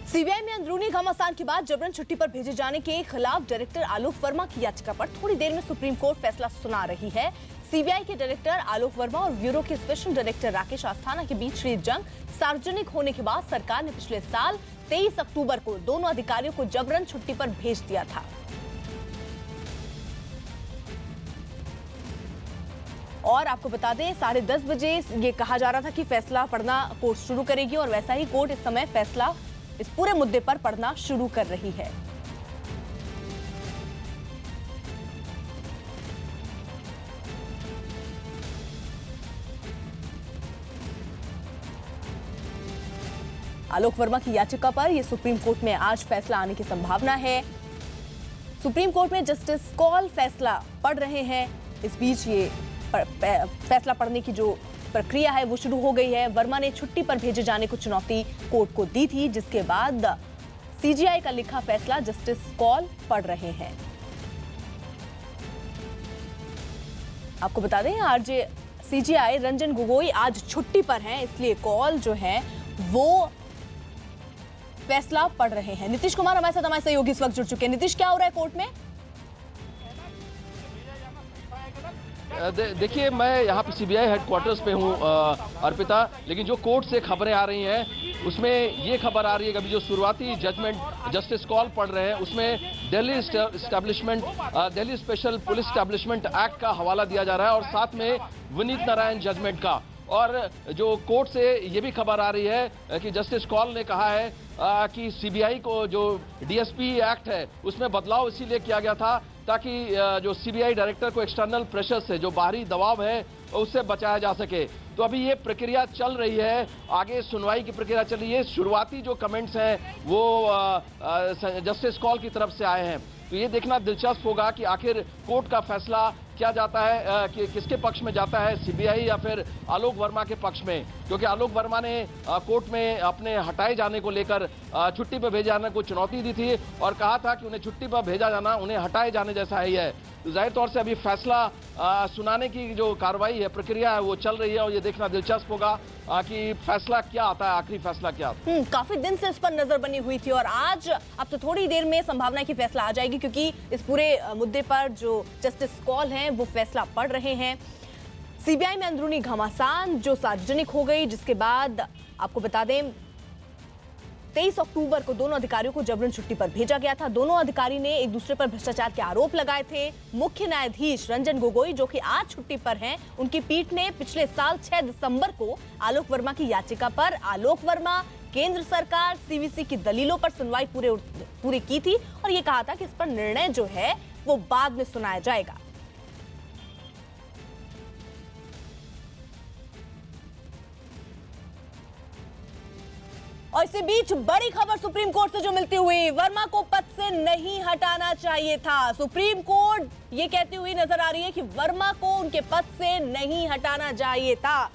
CBI में अंदरूनी घमासान के बाद जबरन छुट्टी पर भेजे जाने के खिलाफ डायरेक्टर आलोक वर्मा की याचिका पर थोड़ी देर में सुप्रीम कोर्ट फैसला सुना रही है। सीबीआई के डायरेक्टर आलोक वर्मा और ब्यूरो के स्पेशल डायरेक्टर राकेश अस्थाना के बीच हुई जंग सार्वजनिक होने के बाद सरकार ने पिछले साल 23 अक्टूबर को दोनों अधिकारियों को जबरन छुट्टी पर भेज दिया था। और आपको बता दें 10:30 बजे ये कहा जा रहा था कि फैसला पढ़ना कोर्ट शुरू करेगी और वैसा ही कोर्ट इस समय फैसला इस पूरे मुद्दे पर पढ़ना शुरू कर रही है। आलोक वर्मा की याचिका पर यह सुप्रीम कोर्ट में आज फैसला आने की संभावना है। सुप्रीम कोर्ट में जस्टिस कौल फैसला पढ़ रहे हैं। इस बीच ये फैसला पढ़ने की जो प्रक्रिया है वो शुरू हो गई है। वर्मा ने छुट्टी पर भेजे जाने को चुनौती कोर्ट को दी थी, जिसके बाद सीजीआई का लिखा फैसला जस्टिस कौल पढ़ रहे हैं। आपको बता दें आरजे सीजीआई रंजन गोगोई आज छुट्टी पर हैं, इसलिए कौल जो है वो फैसला पढ़ रहे हैं। नीतीश कुमार हमारे सहयोगी इस वक्त जुड़ चुके हैं। नीतीश, क्या हो रहा है कोर्ट में? देखिए, मैं यहाँ पे सीबीआई हेडक्वार्टर्स पे हूँ अर्पिता, लेकिन जो कोर्ट से खबरें आ रही हैं उसमें ये खबर आ रही है कि अभी जो शुरुआती जजमेंट जस्टिस कौल पढ़ रहे हैं उसमें Delhi special police establishment act का हवाला दिया जा रहा है और साथ में विनीत नारायण जजमेंट का। और जो कोर्ट से ये भी खबर आ रही है कि जस्टिस कौल ने कहा है कि सीबीआई को जो डीएसपी एक्ट है उसमें बदलाव इसीलिए किया गया था ताकि जो सीबीआई डायरेक्टर को एक्सटर्नल प्रेशर से, जो बाहरी दबाव है, उससे बचाया जा सके। तो अभी ये प्रक्रिया चल रही है, आगे सुनवाई की प्रक्रिया चल रही है। शुरुआती जो कमेंट्स हैं वो जस्टिस कौल की तरफ से आए हैं, तो ये देखना दिलचस्प होगा कि आखिर कोर्ट का फैसला क्या जाता है, कि किसके पक्ष में जाता है, सीबीआई या फिर आलोक वर्मा के पक्ष में। क्योंकि आलोक वर्मा ने कोर्ट में अपने हटाए जाने को लेकर छुट्टी पर भेजे जाने को चुनौती दी थी और कहा था कि उन्हें छुट्टी पर भेजा जाना उन्हें हटाए जाने जैसा ही है। तो जाहिर तौर से अभी फैसला सुनाने की जो कार्रवाई है, प्रक्रिया है, वो चल रही है और ये देखना दिलचस्प होगा कि फैसला क्या आता है, आखिरी फैसला क्या आता है। काफी दिन से इस पर नजर बनी हुई थी और आज अब तो थोड़ी देर में संभावना है कि फैसला आ जाएगी, क्योंकि इस पूरे मुद्दे पर जो जस्टिस कौल हैं वो फैसला पढ़ रहे हैं। सीबीआई में अंदरूनी घमासान जो सार्वजनिक हो गई, जिसके बाद आपको बता दें 23 अक्टूबर को दोनों अधिकारियों को जबरन छुट्टी पर भेजा गया था। दोनों अधिकारी ने एक दूसरे पर भ्रष्टाचार के आरोप लगाए थे। मुख्य न्यायाधीश रंजन गोगोई, जो कि आज छुट्टी पर हैं, उनकी पीठ ने पिछले साल 6 दिसंबर को आलोक वर्मा की याचिका पर आलोक वर्मा, केंद्र सरकार, सीवीसी की दलीलों पर सुनवाई पूरी की थी और ये कहा था कि इस पर निर्णय जो है वो बाद में सुनाया जाएगा। और इसी बीच बड़ी खबर सुप्रीम कोर्ट से जो मिलती हुई, वर्मा को पद से नहीं हटाना चाहिए था। सुप्रीम कोर्ट ये कहती हुई नजर आ रही है कि वर्मा को उनके पद से नहीं हटाना चाहिए था।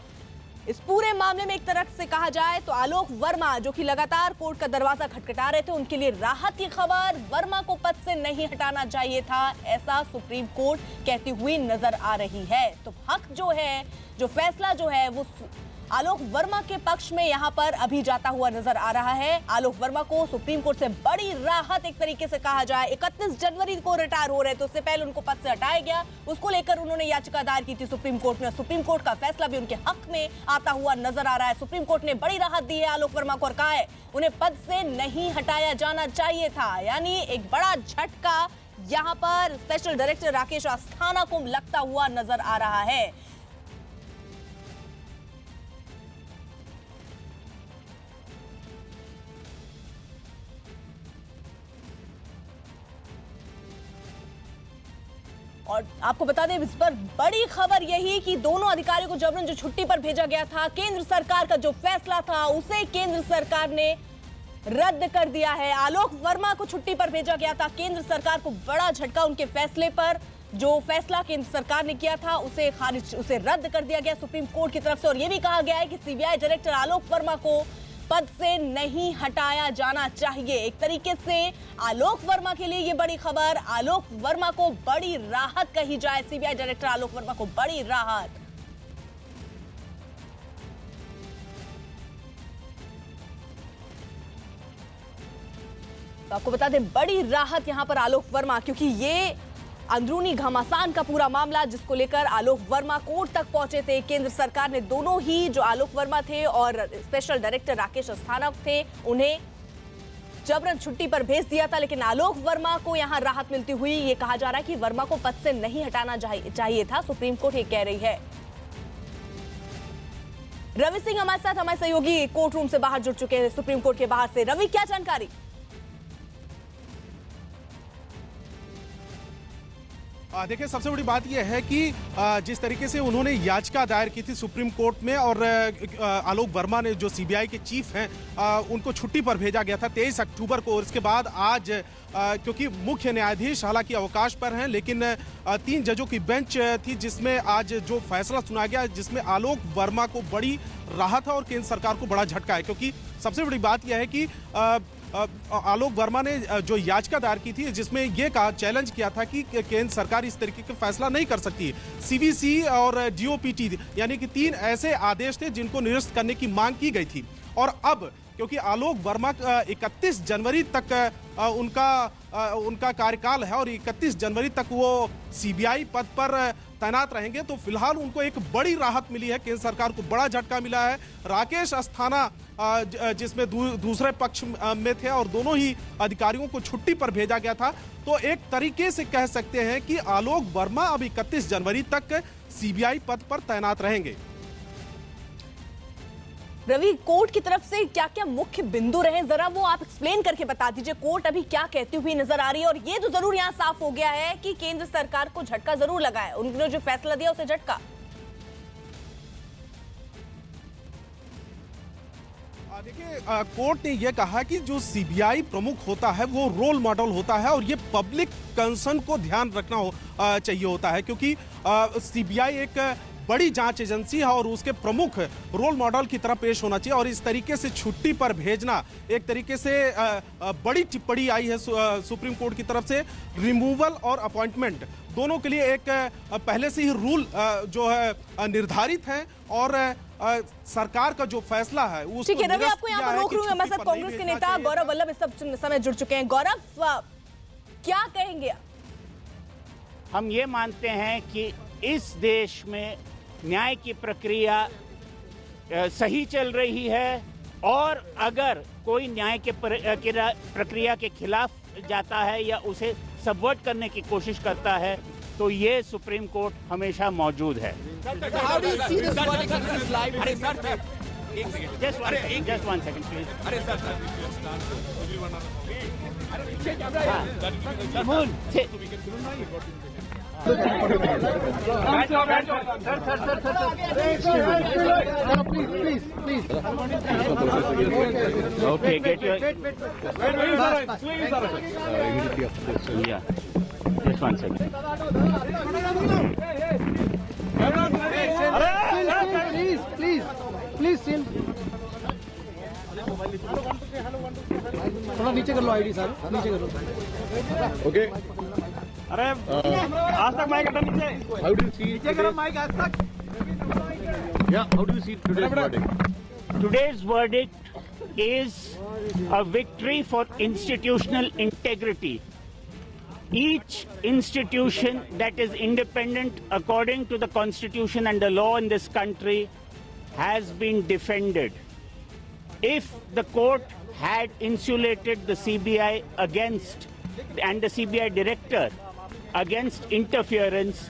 इस पूरे मामले में एक तरफ से कहा जाए तो आलोक वर्मा, जो कि लगातार कोर्ट का दरवाजा खटखटा रहे थे, उनके लिए राहत की खबर, वर्मा को पद से नहीं हटाना चाहिए था, ऐसा सुप्रीम कोर्ट कहती हुई नजर आ रही है। तो हक जो है, जो फैसला जो है वो आलोक वर्मा के पक्ष में यहां पर अभी जाता हुआ नजर आ रहा है। आलोक वर्मा को सुप्रीम कोर्ट से बड़ी राहत एक तरीके से कहा जाए। 31 जनवरी को रिटायर हो रहे थे, उससे पहले उनको पद से हटाया गया, उसको लेकर उन्होंने याचिका दायर की थी सुप्रीम कोर्ट में। सुप्रीम कोर्ट का फैसला भी उनके हक में आता हुआ नजर आ रहा है। सुप्रीम कोर्ट ने बड़ी राहत दी है आलोक वर्मा को और कहा है उन्हें पद से नहीं हटाया जाना चाहिए था। यानी एक बड़ा झटका यहां पर स्पेशल डायरेक्टर राकेश अस्थाना को लगता हुआ नजर आ रहा है। और आपको बता दें इस पर बड़ी खबर यही कि दोनों अधिकारियों को जबरन जो छुट्टी पर भेजा गया था, केंद्र सरकार का जो फैसला था उसे केंद्र सरकार ने रद्द कर दिया है। आलोक वर्मा को छुट्टी पर भेजा गया था, केंद्र सरकार को बड़ा झटका, उनके फैसले पर जो फैसला केंद्र सरकार ने किया था उसे रद्द कर दिया गया सुप्रीम कोर्ट की तरफ से। और यह भी कहा गया है कि सीबीआई डायरेक्टर आलोक वर्मा को पद से नहीं हटाया जाना चाहिए। एक तरीके से आलोक वर्मा के लिए ये बड़ी खबर, आलोक वर्मा को बड़ी राहत कही जाए, सीबीआई डायरेक्टर आलोक वर्मा को बड़ी राहत। तो आपको बता दें बड़ी राहत यहां पर आलोक वर्मा, क्योंकि ये अंदरूनी घमासान का पूरा मामला जिसको लेकर आलोक वर्मा कोर्ट तक पहुंचे थे। केंद्र सरकार ने दोनों ही जो आलोक वर्मा थे और स्पेशल डायरेक्टर राकेश अस्थाना थे उन्हें जबरन छुट्टी पर भेज दिया था, लेकिन आलोक वर्मा को यहां राहत मिलती हुई ये कहा जा रहा है कि वर्मा को पद से नहीं हटाना चाहिए था। सुप्रीम कोर्ट ये कह रही है। रवि सिंह हमारे साथ, हमारे सहयोगी कोर्ट रूम से बाहर जुड़ चुके हैं, सुप्रीम कोर्ट के बाहर से। रवि, क्या जानकारी? देखिए, सबसे बड़ी बात यह है कि जिस तरीके से उन्होंने याचिका दायर की थी सुप्रीम कोर्ट में और आलोक वर्मा ने जो सीबीआई के चीफ हैं उनको छुट्टी पर भेजा गया था 23 अक्टूबर को, और इसके बाद आज क्योंकि मुख्य न्यायाधीश हालांकि अवकाश पर हैं, लेकिन 3 जजों की बेंच थी जिसमें आज जो फैसला सुना गया जिसमें आलोक वर्मा को बड़ी राहत है और केंद्र सरकार को बड़ा झटका है। क्योंकि सबसे बड़ी बात यह है कि आलोक वर्मा ने जो याचिका दायर की थी जिसमें यह कहा, चैलेंज किया था कि केंद्र सरकार इस तरीके का फैसला नहीं कर सकती। सीवीसी और डीओपीटी यानी कि 3 ऐसे आदेश थे जिनको निरस्त करने की मांग की गई थी, और अब क्योंकि आलोक वर्मा 31 जनवरी तक उनका कार्यकाल है और 31 जनवरी तक वो सीबीआई पद पर तैनात रहेंगे, तो फिलहाल उनको एक बड़ी राहत मिली है। केंद्र सरकार को बड़ा झटका मिला है। राकेश अस्थाना जिसमें दूसरे पक्ष में थे और दोनों ही अधिकारियों को छुट्टी पर भेजा गया था, तो एक तरीके से कह सकते हैं कि आलोक वर्मा अब 31 जनवरी तक सीबीआई पद पर तैनात रहेंगे। रवि, कोर्ट की तरफ से क्या क्या मुख्य बिंदु रहे, जरा वो आप एक्सप्लेन करके बता दीजिए। कोर्ट अभी क्या कहती हुई नजर आ रही है, और ये तो जरूर यहाँ साफ हो गया है कि केंद्र सरकार को झटका जरूर लगा है, उन्होंने जो फैसला दिया उसे झटका। देखिए, कोर्ट ने यह कहा कि जो सीबीआई प्रमुख होता है वो रोल मॉडल होता है और ये पब्लिक कंसर्न को ध्यान रखना चाहिए होता है, क्योंकि सीबीआई एक बड़ी जांच एजेंसी है और उसके प्रमुख रोल मॉडल की तरह पेश होना चाहिए। और इस तरीके से छुट्टी पर भेजना एक तरीके से बड़ी टिप्पणी आई है सुप्रीम कोर्ट की तरफ से। रिमूवल और अपॉइंटमेंट दोनों के लिए एक पहले से ही रूल जो है निर्धारित है, और सरकार का जो फैसला है उसको ठीक है रवि, आपको यहाँ पर रोक रही हूँ। हमारे साथ कांग्रेस के नेता गौरव वल्लभ इस सब समय जुड़ चुके हैं। गौरव, क्या कहेंगे? हम ये मानते हैं कि इस देश में न्याय की प्रक्रिया सही चल रही है, और अगर कोई न्याय के प्रक्रिया के खिलाफ जाता है या उसे सबवर्ट करने की कोशिश करता है तो ये सुप्रीम कोर्ट हमेशा मौजूद है। Just one second, please. Please. Okay, get your... Yeah, just one second. Please, chill. थोड़ा नीचे कर लो आईडी सर, नीचे कर लो। Okay. अरे आज तक माइक हटा नीचे। How do you see नीचे करो माइक आज तक। Yeah, how do you see today's verdict? Today's verdict is a victory for institutional integrity. Each institution that is independent according to the constitution and the law in this country has been defended. If the court had insulated the CBI against and the CBI director against interference,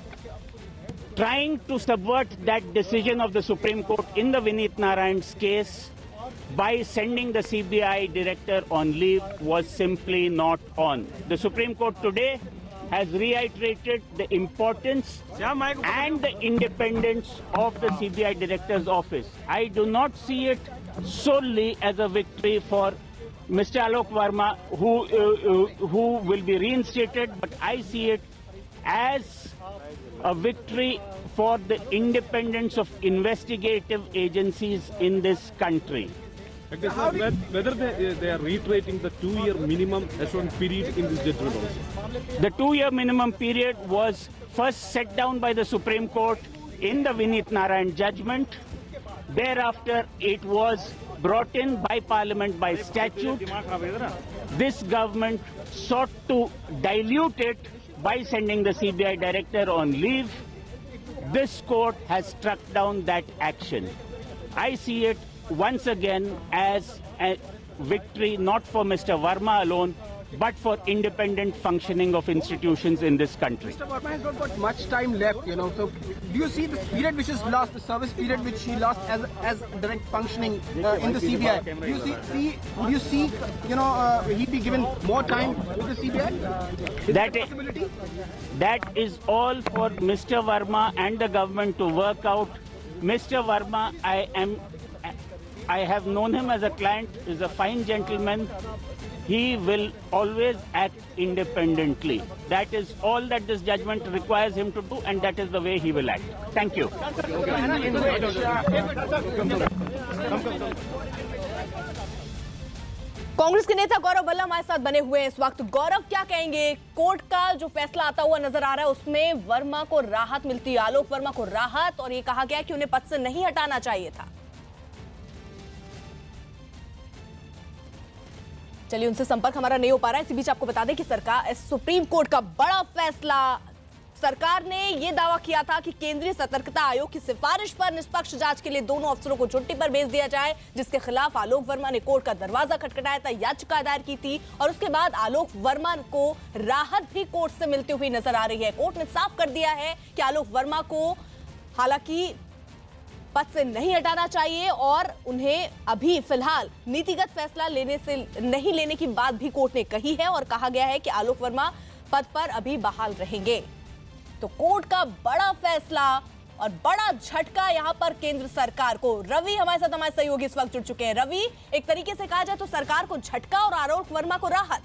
trying to subvert that decision of the Supreme Court in the Vineet Narayan's case by sending the CBI director on leave was simply not on. The Supreme Court today has reiterated the importance and the independence of the CBI director's office. I do not see it solely as a victory for Mr. Alok Verma, who will be reinstated, but I see it as a victory for the independence of investigative agencies in this country. Whether they are reiterating the 2-year minimum assurance period in this judgment also. The 2-year minimum period was first set down by the Supreme Court in the Vineet Narayan judgment. Thereafter, it was brought in by Parliament by statute. This government sought to dilute it by sending the CBI director on leave. This court has struck down that action. I see it once again as a victory not for Mr. Verma alone, but for independent functioning of institutions in this country. Mr. Verma has not got much time left, you know. So, do you see the period which is lost, the service period which he lost as direct functioning in the CBI? Do you see, you know, he'd be given more time with the CBI? Is that a possibility? That is all for Mr. Verma and the government to work out. Mr. Verma, I have known him as a client. He's a fine gentleman. He will always act independently. That is all that this judgment requires him to do, and that is the way he will act. Thank you. Congress के नेता गौरव बल्ला हमारे साथ बने हुए हैं इस वक्त। गौरव, क्या कहेंगे? कोर्ट का जो फैसला आता हुआ नजर आ रहा है उसमें वर्मा को राहत मिलती है, आलोक वर्मा को राहत, और ये कहा गया कि उन्हें पद से नहीं हटाना चाहिए था। चलिए, उनसे संपर्क हमारा नहीं हो पा रहा है। इसी बीच आपको बता दें कि सरकार, सुप्रीम कोर्ट का बड़ा फैसला, सरकार ने यह दावा किया था कि केंद्रीय सतर्कता आयोग की सिफारिश पर निष्पक्ष जांच के लिए दोनों अफसरों को छुट्टी पर भेज दिया जाए, जिसके खिलाफ आलोक वर्मा ने कोर्ट का दरवाजा खटखटाया था, याचिका दायर की थी, और उसके बाद आलोक वर्मा को राहत भी कोर्ट से मिलती हुई नजर आ रही है। कोर्ट ने साफ कर दिया है कि आलोक वर्मा को हालांकि पद से नहीं हटाना चाहिए और उन्हें अभी फिलहाल नीतिगत फैसला नहीं लेने की बात भी कोर्ट ने कही है, और कहा गया है कि आलोक वर्मा पद पर अभी बहाल रहेंगे। तो कोर्ट का बड़ा फैसला और बड़ा झटका यहां पर केंद्र सरकार को। रवि हमारे साथ, हमारे सहयोगी इस वक्त जुड़ चुके हैं। रवि, एक तरीके से कहा जाए तो सरकार को झटका और आलोक वर्मा को राहत।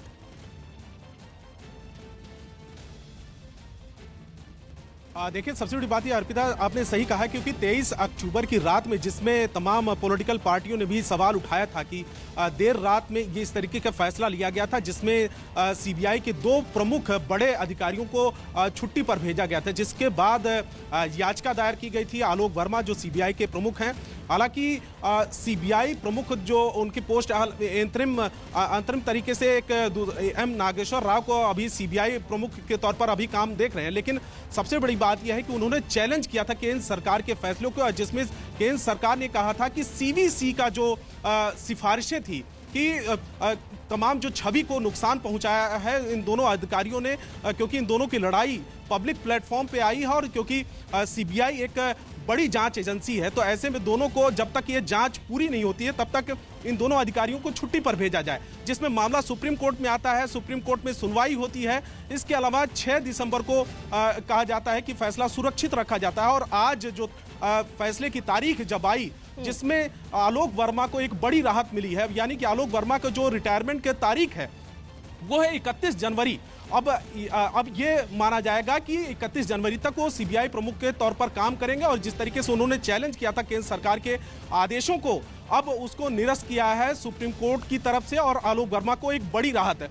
देखिए, सबसे बड़ी बात ये अर्पिता, आपने सही कहा, क्योंकि 23 अक्टूबर की रात में जिसमें तमाम पॉलिटिकल पार्टियों ने भी सवाल उठाया था कि देर रात में ये इस तरीके का फैसला लिया गया था, जिसमें सीबीआई के 2 प्रमुख बड़े अधिकारियों को छुट्टी पर भेजा गया था, जिसके बाद याचिका दायर की गई थी। आलोक वर्मा जो सीबीआई के प्रमुख हैं, हालांकि सीबीआई प्रमुख जो उनकी पोस्ट अंतरिम तरीके से एक एम नागेश्वर राव को अभी सीबीआई प्रमुख के तौर पर अभी काम देख रहे हैं, लेकिन सबसे बड़ी बात यह है कि उन्होंने चैलेंज किया था केंद्र सरकार के फैसलों को, जिसमें केंद्र सरकार ने कहा था कि सीवीसी का जो सिफारिशें थी कि तमाम जो छवि को नुकसान पहुंचाया है इन दोनों अधिकारियों ने, क्योंकि इन दोनों की लड़ाई पब्लिक प्लेटफॉर्म पे आई है, और क्योंकि सीबीआई एक बड़ी जांच एजेंसी है, तो ऐसे में दोनों को जब तक ये जांच पूरी नहीं होती है तब तक इन दोनों अधिकारियों को छुट्टी पर भेजा जाए, जिसमें मामला सुप्रीम कोर्ट में आता है, सुप्रीम कोर्ट में सुनवाई होती है। इसके अलावा 6 दिसंबर को कहा जाता है कि फैसला सुरक्षित रखा जाता है, और आज जो फैसले की तारीख जब आई, जिसमें आलोक वर्मा को एक बड़ी राहत मिली है, यानी कि आलोक वर्मा का जो रिटायरमेंट की तारीख है वो है 31 जनवरी। अब ये माना जाएगा कि 31 जनवरी तक वो सीबीआई प्रमुख के तौर पर काम करेंगे, और जिस तरीके से उन्होंने चैलेंज किया था केंद्र सरकार के आदेशों को, अब उसको निरस्त किया है सुप्रीम कोर्ट की तरफ से, और आलोक वर्मा को एक बड़ी राहत है।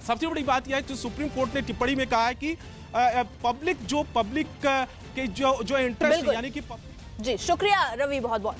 सबसे बड़ी बात यह है कि सुप्रीम कोर्ट ने टिप्पणी में कहा है कि पब्लिक के जो इंटरेस्ट, यानी कि जी शुक्रिया रवि, बहुत बहुत।